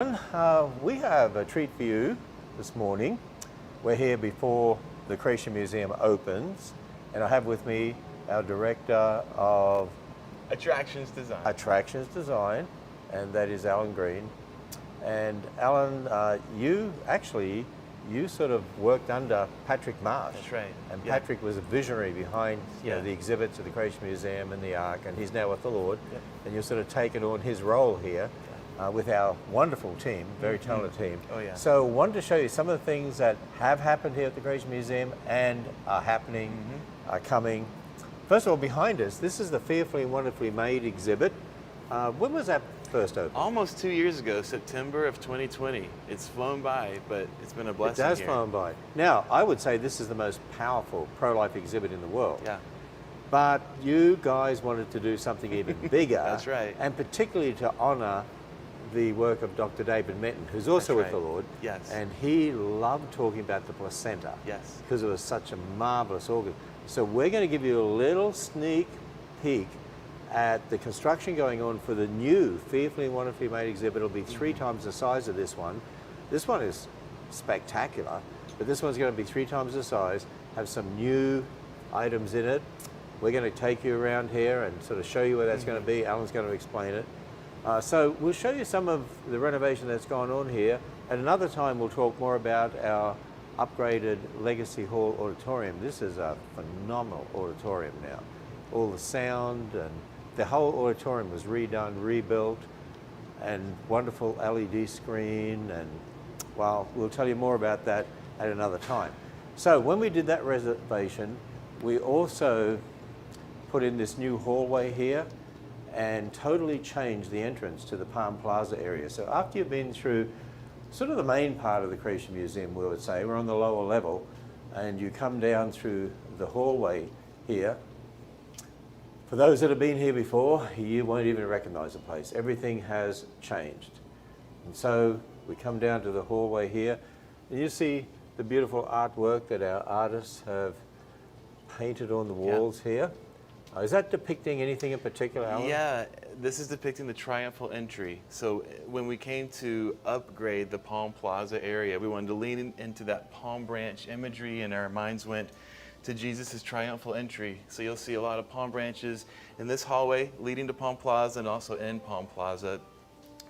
We have a treat for you this morning. We're here before the Creation Museum opens, and I have with me our Director of Attractions Design, and that is Alan Green. And Alan, you sort of worked under Patrick Marsh. That's right. And Yeah. Patrick was a visionary behind the exhibits of the Creation Museum and the Ark, and he's now with the Lord. Yep. And you're sort of taken on his role here. With our wonderful team, very talented team. Oh, yeah. So wanted to show you some of the things that have happened here at the Creation Museum and are happening, are coming. First of all, behind us, this is the Fearfully and Wonderfully Made exhibit. When was that first opened? Almost 2 years ago, September of 2020. It's flown by, but it's been a blessing. It has here. flown by. Now, I would say this is the most powerful pro-life exhibit in the world. Yeah. But you guys wanted to do something even bigger. That's right. And particularly to honor the work of Dr. David Menton, who's also with right. the Lord. Yes. And he loved talking about the placenta. Yes. Because it was such a marvelous organ. So we're going to give you a little sneak peek at the construction going on for the new Fearfully and Wonderfully Made exhibit. It'll be 3 times the size of this one. This one is spectacular, but this one's going to be 3 times the size, have some new items in it. We're going to take you around here and sort of show you where that's going to be. Alan's going to explain it. So we'll show you some of the renovation that's gone on here. At another time, we'll talk more about our upgraded Legacy Hall Auditorium. This is a phenomenal auditorium now. All the sound and the whole auditorium was redone, rebuilt, and wonderful LED screen. And well, we'll tell you more about that at another time. So when we did that reservation, we also put in this new hallway here and totally changed the entrance to the Palm Plaza area. So after you've been through sort of the main part of the Creation Museum, we would say, we're on the lower level, and you come down through the hallway here. For those that have been here before, you won't even recognize the place. Everything has changed. And so we come down to the hallway here, and you see the beautiful artwork that our artists have painted on the walls here. Is that depicting anything in particular, Alan? Yeah, this is depicting the triumphal entry. So when we came to upgrade the Palm Plaza area, we wanted to lean into that palm branch imagery, and our minds went to Jesus' triumphal entry. So you'll see a lot of palm branches in this hallway leading to Palm Plaza and also in Palm Plaza.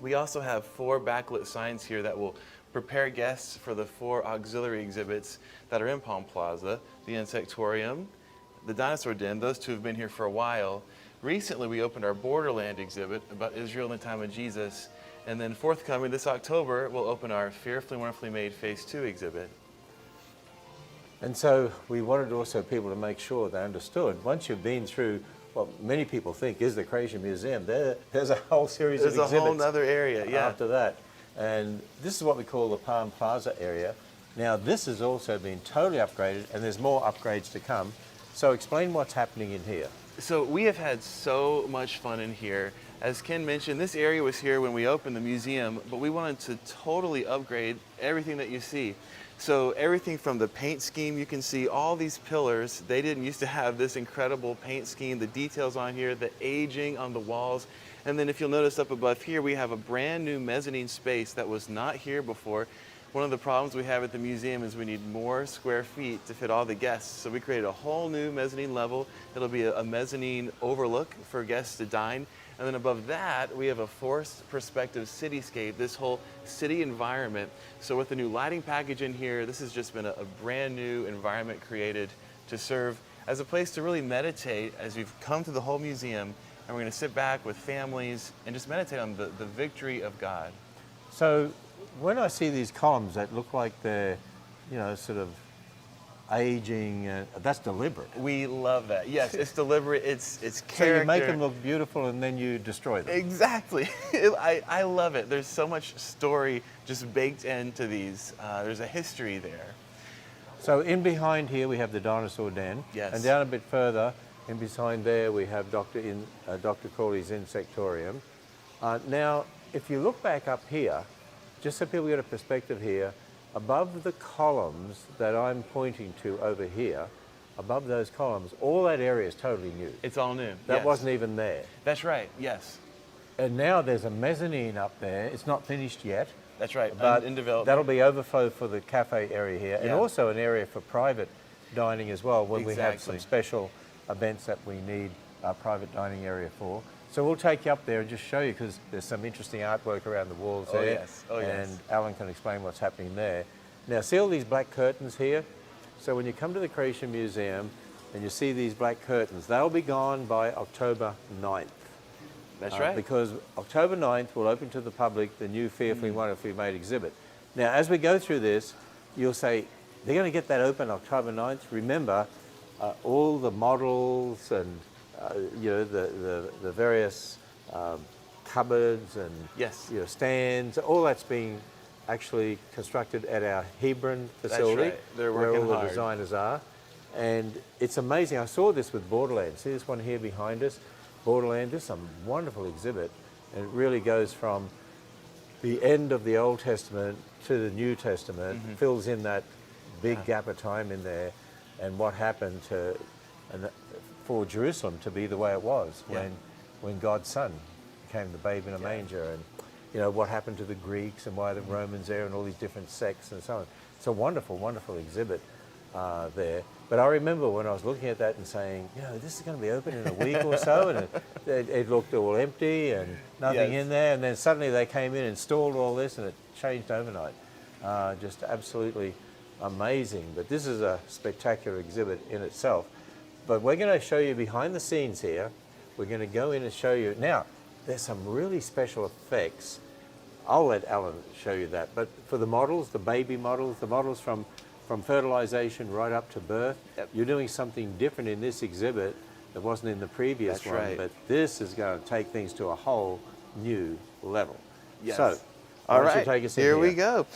We also have 4 backlit signs here that will prepare guests for the 4 auxiliary exhibits that are in Palm Plaza, the Insectorium, the Dinosaur Den. Those 2 have been here for a while. Recently, we opened our Borderland exhibit about Israel in the time of Jesus. And then forthcoming this October, we'll open our Fearfully and Wonderfully Made Phase 2 exhibit. And so we wanted also people to make sure they understood, once you've been through what many people think is the Creation Museum, there's a whole series of exhibits. There's a whole other area, yeah. After that. And this is what we call the Palm Plaza area. Now, this has also been totally upgraded, and there's more upgrades to come. So explain what's happening in here. So we have had so much fun in here. As Ken mentioned, this area was here when we opened the museum, but we wanted to totally upgrade everything that you see. So everything from the paint scheme, you can see all these pillars. They didn't used to have this incredible paint scheme, the details on here, the aging on the walls. And then if you'll notice up above here, we have a brand new mezzanine space that was not here before. One of the problems we have at the museum is we need more square feet to fit all the guests. So we created a whole new mezzanine level. It'll be a mezzanine overlook for guests to dine. And then above that, we have a forced perspective cityscape, this whole city environment. So with the new lighting package in here, this has just been a brand new environment created to serve as a place to really meditate as we've come through the whole museum. And we're going to sit back with families and just meditate on the victory of God. So when I see these columns that look like they're, sort of aging, that's deliberate. We love that. Yes, it's deliberate. It's character. So you make them look beautiful and then you destroy them. Exactly. I love it. There's so much story just baked into these. There's a history there. So in behind here we have the Dinosaur Den. Yes. And down a bit further, in behind there we have Dr. Crawley's Insectorium. Now, if you look back up here, just so people get a perspective here, above the columns that I'm pointing to over here, above those columns, all that area is totally new. It's all new. That yes. wasn't even there. That's right, yes. And now there's a mezzanine up there. It's not finished yet, That's right, but in development. that'll be overflow for the cafe area here, and Yeah. also an area for private dining as well when we have Exactly. some special events that we need a private dining area for. So we'll take you up there and just show you, because there's some interesting artwork around the walls Oh, there. yes. Oh, yes. And Alan can explain what's happening there. Now, see all these black curtains here? So when you come to the Creation Museum and you see these black curtains, they'll be gone by October 9th. That's right. Because October 9th will open to the public the new Fearfully Wonderfully Made exhibit. Now, as we go through this, you'll say, they're going to get that open October 9th. Remember, all the models and you know, the various cupboards and Yes. you know, stands, all that's being actually constructed at our Hebron facility, right. They're where working all the hard. designers are. And it's amazing. I saw this with Borderland. See this one here behind us? Borderland. This is a wonderful exhibit. And it really goes from the end of the Old Testament to the New Testament, fills in that big gap of time in there, and what happened for Jerusalem to be the way it was when God's Son became the babe in a manger, and you know what happened to the Greeks and why the Romans there and all these different sects and so on. It's a wonderful, wonderful exhibit there. But I remember when I was looking at that and saying, you know, this is going to be open in a week or so, and it looked all empty and nothing in there. And then suddenly they came in and installed all this, and it changed overnight. Just absolutely amazing. But this is a spectacular exhibit in itself. But we're going to show you behind the scenes here. We're going to go in and show you. Now, there's some really special effects. I'll let Alan show you that. But for the models, the baby models, the models from fertilization right up to birth, you're doing something different in this exhibit that wasn't in the previous one. Right. But this is going to take things to a whole new level. Yes. So, all why don't you right, take us in here we go.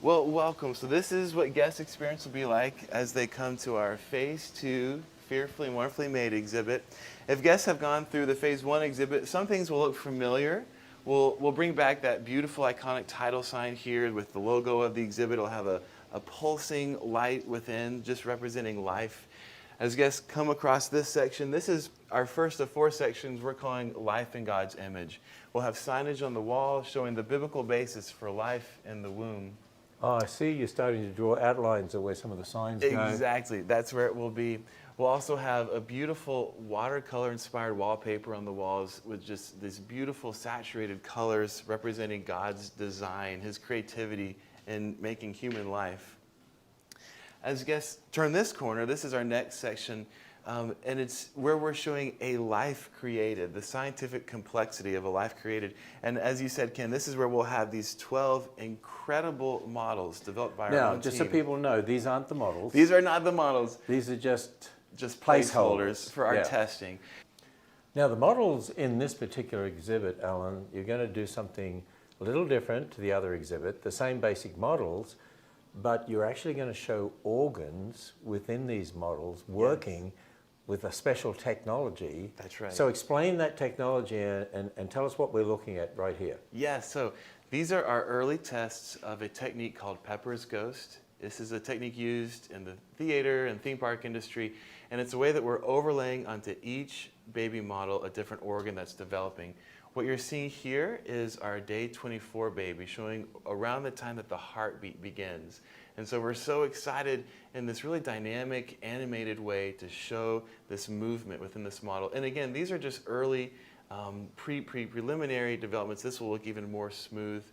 Well, welcome. So this is what guest experience will be like as they come to our Phase 2 Fearfully and Wonderfully Made exhibit. If guests have gone through the Phase 1 exhibit, some things will look familiar. We'll bring back that beautiful iconic title sign here with the logo of the exhibit. It'll have a pulsing light within, just representing life. As guests come across this section, this is our first of 4 sections we're calling Life in God's Image. We'll have signage on the wall showing the biblical basis for life in the womb. Oh, I see you're starting to draw outlines of where some of the signs go. Exactly, that's where it will be. We'll also have a beautiful watercolor-inspired wallpaper on the walls with just these beautiful saturated colors representing God's design, His creativity in making human life. As guests turn this corner, this is our next section, and it's where we're showing a life created, the scientific complexity of a life created. And as you said, Ken, this is where we'll have these 12 incredible models developed by our own Now, just team. so people know, these aren't the models. These are not the models. These are just Placeholders for our Yeah. testing. Now, the models in this particular exhibit, Alan, you're going to do something a little different to the other exhibit, the same basic models, but you're actually going to show organs within these models working with a special technology. That's right. So explain that technology and tell us what we're looking at right here. Yes, so these are our early tests of a technique called Pepper's Ghost. This is a technique used in the theater and theme park industry, and it's a way that we're overlaying onto each baby model a different organ that's developing. What you're seeing here is our day 24 baby, showing around the time that the heartbeat begins. And so we're so excited in this really dynamic, animated way to show this movement within this model. And again, these are just early preliminary developments. This will look even more smooth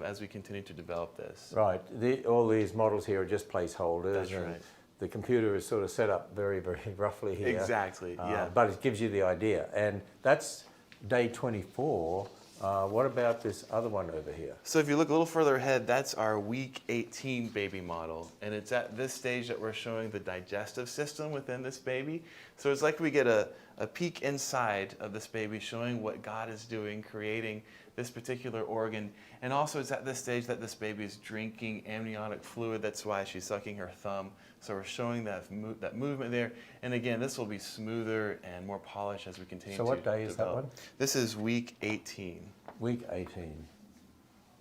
as we continue to develop this. Right. All these models here are just placeholders. That's and right. The computer is sort of set up very, very roughly here. Exactly, yeah. But it gives you the idea. And that's day 24. What about this other one over here? So if you look a little further ahead, that's our week 18 baby model. And it's at this stage that we're showing the digestive system within this baby. So it's like we get a peek inside of this baby, showing what God is doing, creating this particular organ. And also it's at this stage that this baby is drinking amniotic fluid. That's why she's sucking her thumb. So we're showing that movement there. And again, this will be smoother and more polished as we continue to develop. So what day is that one? This is week 18. Week 18.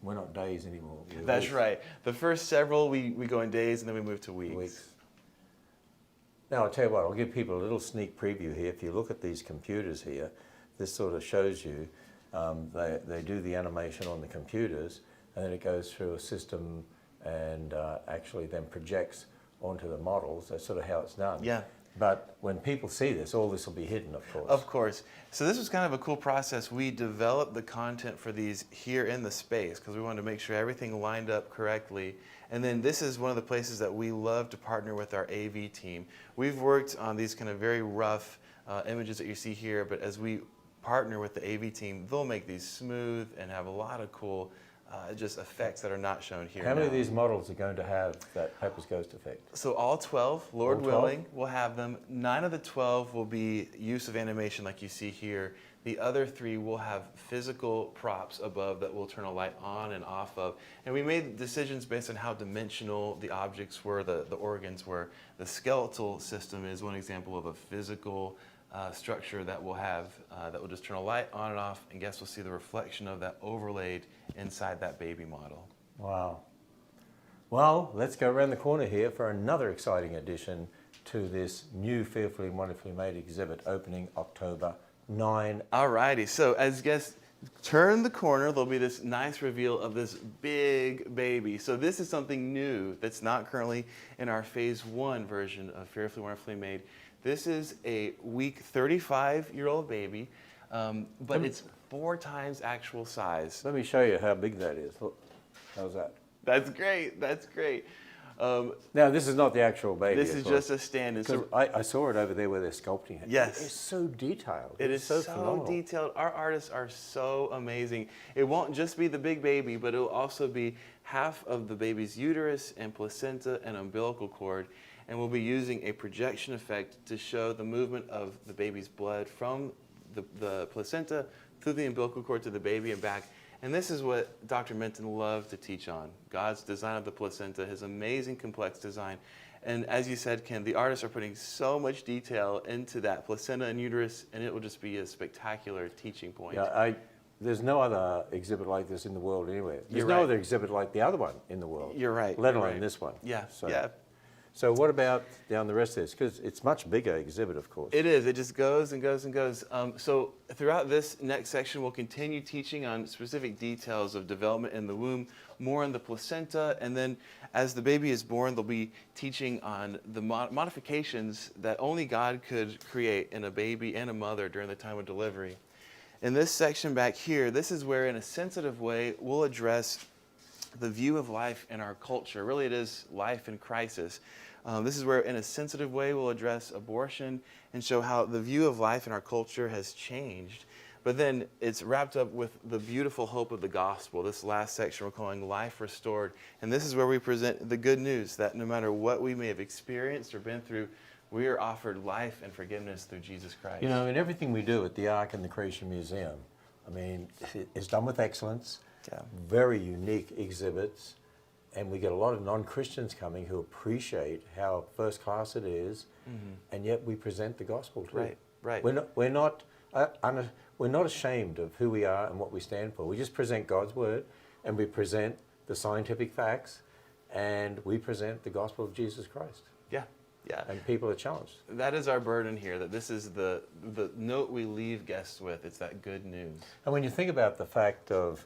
We're not days anymore. We're That's weeks. right. The first several, we go in days, and then we move to weeks. Now, I'll tell you what, I'll give people a little sneak preview here. If you look at these computers here, this sort of shows you They do the animation on the computers, and then it goes through a system and actually then projects onto the models. That's sort of how it's done. Yeah. But when people see this, all this will be hidden, of course. Of course. So this was kind of a cool process. We developed the content for these here in the space because we wanted to make sure everything lined up correctly. And then this is one of the places that we love to partner with our AV team. We've worked on these kind of very rough images that you see here, but as we partner with the AV team, they'll make these smooth and have a lot of cool just effects that are not shown here. How many of these models are going to have that Papers Ghost effect? So all 12, Lord All 12? willing, will have them. 9 of the 12 will be use of animation like you see here. The other 3 will have physical props above that will turn a light on and off of. And we made decisions based on how dimensional the objects were, the organs were. The skeletal system is one example of a physical structure that will have, that will just turn a light on and off, and guests will see the reflection of that overlaid inside that baby model. Wow. Well, let's go around the corner here for another exciting addition to this new Fearfully and Wonderfully Made exhibit opening October 9. Alrighty, so as guests turn the corner, there'll be this nice reveal of this big baby. So this is something new that's not currently in our phase 1 version of Fearfully Wonderfully Made. This is a week 35-year-old baby, but it's 4 times actual size. Let me show you how big that is. Look, how's that? That's great, that's great. Now, this is not the actual baby. This is just a stand-in. Because I saw it over there where they're sculpting it. Yes. It's so detailed. It is so phenomenal. detailed. Our artists are so amazing. It won't just be the big baby, but it'll also be half of the baby's uterus and placenta and umbilical cord. And we'll be using a projection effect to show the movement of the baby's blood from the placenta through the umbilical cord to the baby and back. And this is what Dr. Minton loved to teach on, God's design of the placenta, his amazing complex design. And as you said, Ken, the artists are putting so much detail into that placenta and uterus, and it will just be a spectacular teaching point. Yeah, there's no other exhibit like this in the world anywhere. There's You're no right. other exhibit like the other one in the world. You're right. Let You're alone right. this one. Yeah, So, yeah. So what about down the rest of this? Because it's much bigger exhibit, of course. It is. It just goes and goes and goes. So throughout this next section, we'll continue teaching on specific details of development in the womb, more on the placenta, and then as the baby is born, they'll be teaching on the modifications that only God could create in a baby and a mother during the time of delivery. In this section back here, this is where in a sensitive way, we'll address the view of life in our culture. Really, it is life in crisis. This is where, in a sensitive way, we'll address abortion and show how the view of life in our culture has changed. But then it's wrapped up with the beautiful hope of the gospel. This last section we're calling Life Restored. And this is where we present the good news that no matter what we may have experienced or been through, we are offered life and forgiveness through Jesus Christ. You know, in everything we do at the Ark and the Creation Museum, I mean, it's done with excellence. Yeah. Very unique exhibits, and we get a lot of non-Christians coming who appreciate how first class it is, and yet we present the gospel too. Right, right. We're not ashamed of who we are and what we stand for. We just present God's word, and we present the scientific facts, and we present the gospel of Jesus Christ. Yeah, yeah. And people are challenged. That is our burden here, that this is the note we leave guests with. It's that good news. And when you think about the fact of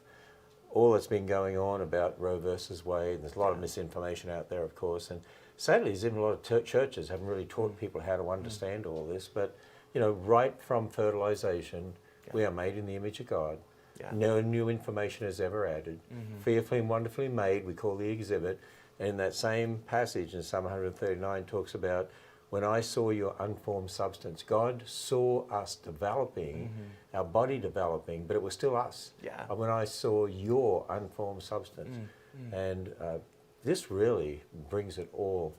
all that's been going on about Roe versus Wade, there's a lot of misinformation out there, of course, and sadly, there's even a lot of churches haven't really taught people how to understand all this. But you know, right from fertilization, we are made in the image of God. Yeah. No new information is ever added. Fearfully and wonderfully made, we call the exhibit. And in that same passage in Psalm 139 talks about, when I saw your unformed substance, God saw us developing, our body developing, but it was still us. Yeah. And when I saw your unformed substance. And this really brings it all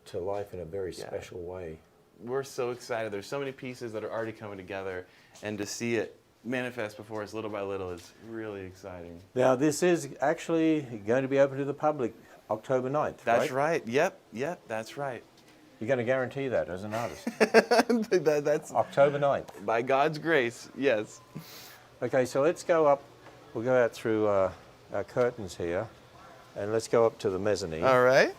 to life in a very special way. We're so excited. There's so many pieces that are already coming together, and to see it manifest before us little by little is really exciting. Now, this is actually going to be open to the public October 9th, That's right? right. Yep, that's right. You're going to guarantee that as an artist? That's October 9th. by God's grace, yes. Okay, so let's go up. We'll go out through our curtains here, and let's go up to the mezzanine. All right.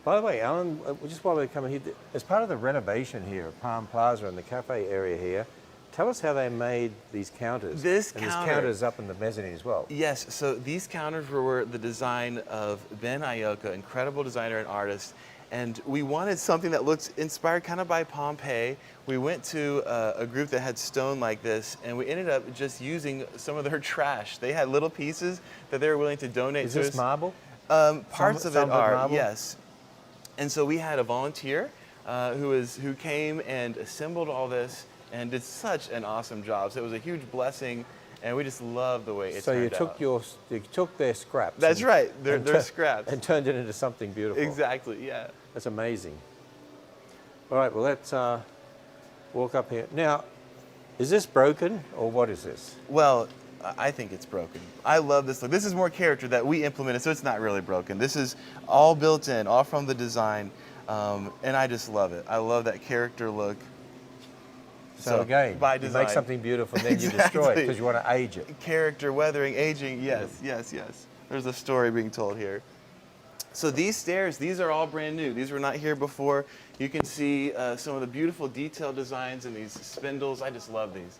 By the way, Alan, just while we're coming here, as part of the renovation here at Palm Plaza and the cafe area here, tell us how they made these counters. This and counter- there's counters up in the mezzanine as well. Yes, so these counters were the design of Ben Ioka, incredible designer and artist. And we wanted something that looked inspired kind of by Pompeii. We went to a group that had stone like this, and we ended up just using some of their trash. They had little pieces that they were willing to donate Is to this us. marble? Parts of it some are, marble? yes. And so we had a volunteer who came and assembled all this and did such an awesome job. So it was a huge blessing, and we just love the way it So turned you out. you took their scraps. That's right. They're scraps. And turned it into something beautiful. Exactly. Yeah. That's amazing. All right, well, let's walk up here. Now, is this broken or what is this? Well, I think it's broken. I love this look. This is more character that we implemented, so it's not really broken. This is all built in, all from the design, and I just love it. I love that character look. So again, by you design. make something beautiful and then you destroy it Exactly. because you want to age it. Character, weathering, aging, yes, yes, yes. There's a story being told here. So these stairs, these are all brand new. These were not here before. You can see some of the beautiful detail designs in these spindles. I just love these.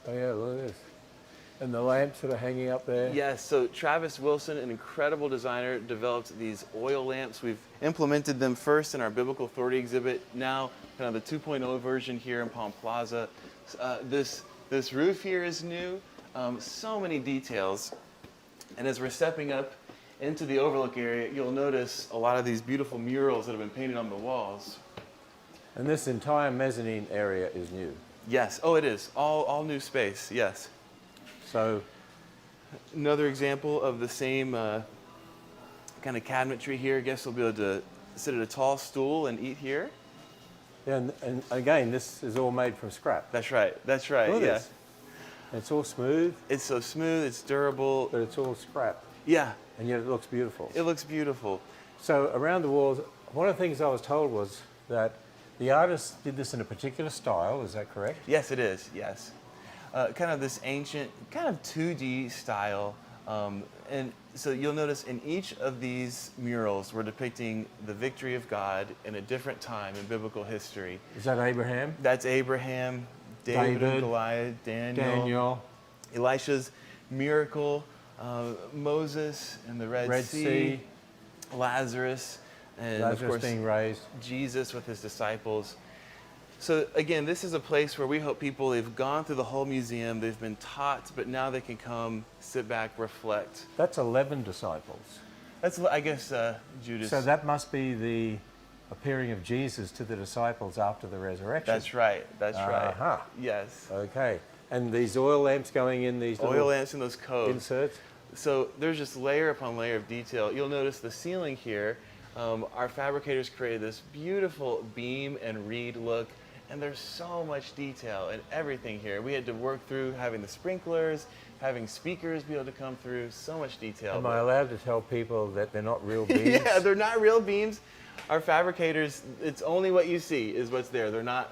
Oh yeah, look at this. And the lamps that are hanging up there. Yes, so Travis Wilson, an incredible designer, developed these oil lamps. We've implemented them first in our Biblical Authority exhibit, now kind of the 2.0 version here in Palm Plaza. This roof here is new, so many details. And as we're stepping up into the overlook area, you'll notice a lot of these beautiful murals that have been painted on the walls. And this entire mezzanine area is new. Yes, oh it is, all new space, yes. So another example of the same kind of cabinetry here. Guests will be able to sit at a tall stool and eat here. yeah, and again, this is all made from scrap. That's right. That's right. Look at Yeah. this. It's all smooth, It's so smooth. It's durable. but it's all scrap. Yeah. And yet it looks beautiful. It looks beautiful. So around the walls, one of the things I was told was that the artist did this in a particular style, is that correct? Yes, it is. Yes. Kind of this ancient, kind of 2D style. And so you'll notice in each of these murals, we're depicting the victory of God in a different time in biblical history. Is that Abraham? That's Abraham, David, David, and Goliath, Daniel, Elisha's miracle, Moses and the Red Sea, Lazarus, and Lazarus of course being raised. Jesus with his disciples. So again, this is a place where we hope people, they've gone through the whole museum, they've been taught, but now they can come, sit back, reflect. That's 11 disciples. That's, I guess, Judas. So that must be the appearing of Jesus to the disciples after the resurrection. That's right. That's right. Uh-huh. Yes. Okay. And these oil lamps going in these Oil little lamps in those coves. inserts. So there's just layer upon layer of detail. You'll notice the ceiling here. Our fabricators created this beautiful beam and reed look, and there's so much detail in everything here. We had to work through having the sprinklers, having speakers be able to come through, so much detail. Am I allowed to tell people that they're not real beams? Yeah, they're not real beams. Our fabricators, it's only what you see is what's there. They're not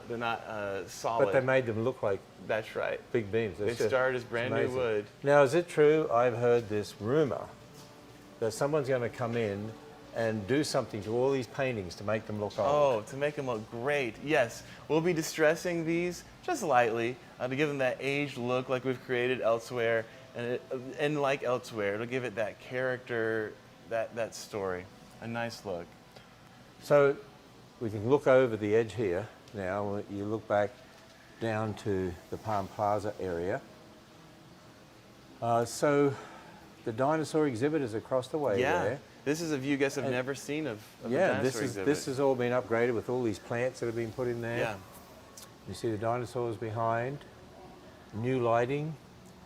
solid. But they made them look like That's right. big beams. They started as brand new amazing. wood. Now, is it true, I've heard this rumor, that someone's going to come in and do something to all these paintings to make them look old? Oh, to make them look great. Yes, we'll be distressing these just lightly to give them that aged look like we've created elsewhere. And like elsewhere, it'll give it that character, that story, a nice look. So we can look over the edge here now. You look back down to the Palm Plaza area. So the Dinosaur Exhibit is across the way Yeah, there. this is a view guests have never seen of the Yeah, Dinosaur Exhibit. this has all been upgraded with all these plants that have been put in there. Yeah. You see the dinosaurs behind, new lighting,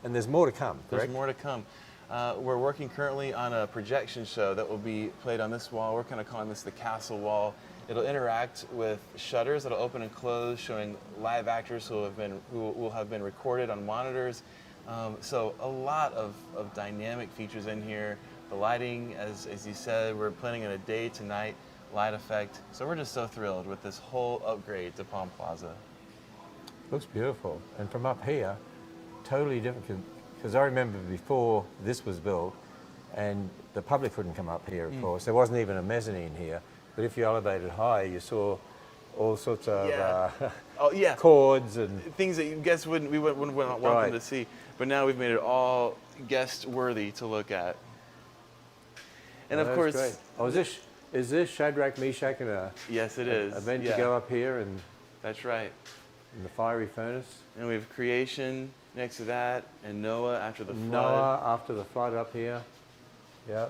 and there's more to come, correct? There's more to come. We're working currently on a projection show that will be played on this wall. We're kind of calling this the castle wall. It'll interact with shutters that'll open and close, showing live actors who will have been recorded on monitors. So a lot of dynamic features in here. The lighting, as you said, we're planning on a day to night light effect. So we're just so thrilled with this whole upgrade to Palm Plaza. Looks beautiful. And from up here, totally different. Because I remember before this was built, and the public couldn't come up here, of course. There wasn't even a mezzanine here. But if you elevated high, you saw all sorts of Yeah. Oh yeah, chords and things that you guests wouldn't want them Right. to see. But now we've made it all guest worthy to look at. And of that's course, great. Oh, is this Shadrach, Meshach, and a yes, it is. event Yeah, to go up here and that's right. in the fiery furnace? And we have creation next to that, and Noah after the flood. Noah after the flood up here. Yeah.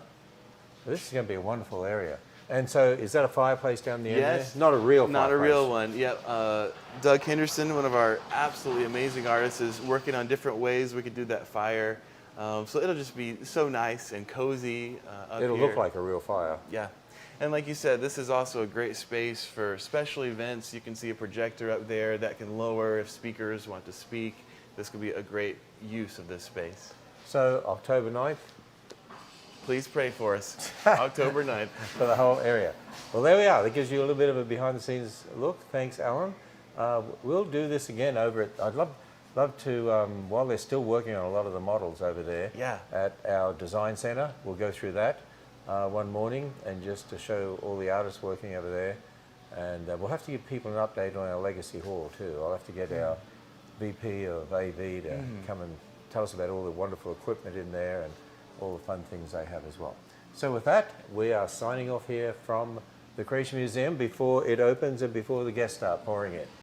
This is going to be a wonderful area. And so, is that a fireplace down the end Yes. there? Not a real fireplace. Not a real one. Yep. Doug Henderson, one of our absolutely amazing artists, is working on different ways we could do that fire. So it'll just be so nice and cozy up It'll here. look like a real fire. Yeah. And like you said, this is also a great space for special events. You can see a projector up there that can lower if speakers want to speak. This could be a great use of this space. So, October 9th Please pray for us. October 9th. for the whole area. Well, there we are. That gives you a little bit of a behind-the-scenes look. Thanks, Alan. We'll do this again over at... I'd love to, while they're still working on a lot of the models over there Yeah. at our design center, we'll go through that one morning and just to show all the artists working over there. And we'll have to give people an update on our Legacy Hall too. I'll have to get our VP of AV to come and tell us about all the wonderful equipment in there and all the fun things they have as well. So with that, we are signing off here from the Creation Museum before it opens and before the guests start pouring in.